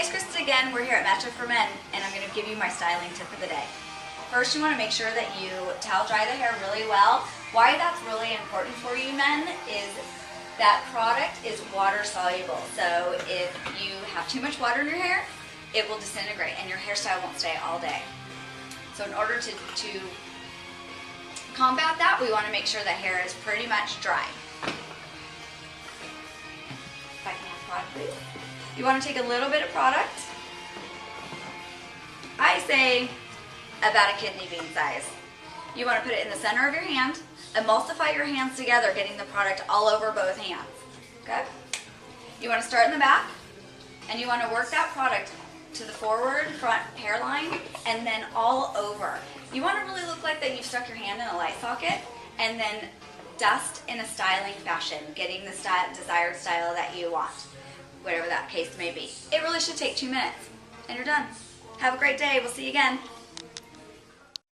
Hi, it's Krista again. We're here at Matcha for Men, and I'm going to give you my styling tip for the day. First, you want to make sure that you towel dry the hair really well. Why that's really important for you men is that product is water soluble. So if you have too much water in your hair, it will disintegrate and your hairstyle won't stay all day. So in order to combat that, we want to make sure the hair is pretty much dry. If I can have product, please. You want to take a little bit of product. I say about a kidney bean size. You want to put it in the center of your hand, emulsify your hands together, getting the product all over both hands. Okay? You want to start in the back, and you want to work that product to the forward front hairline and then all over. You want to really look like that you've stuck your hand in a light socket and then dust in a styling fashion, getting the desired style that you want, whatever that case may be. It really should take 2 minutes and you're done. Have a great day. We'll see you again.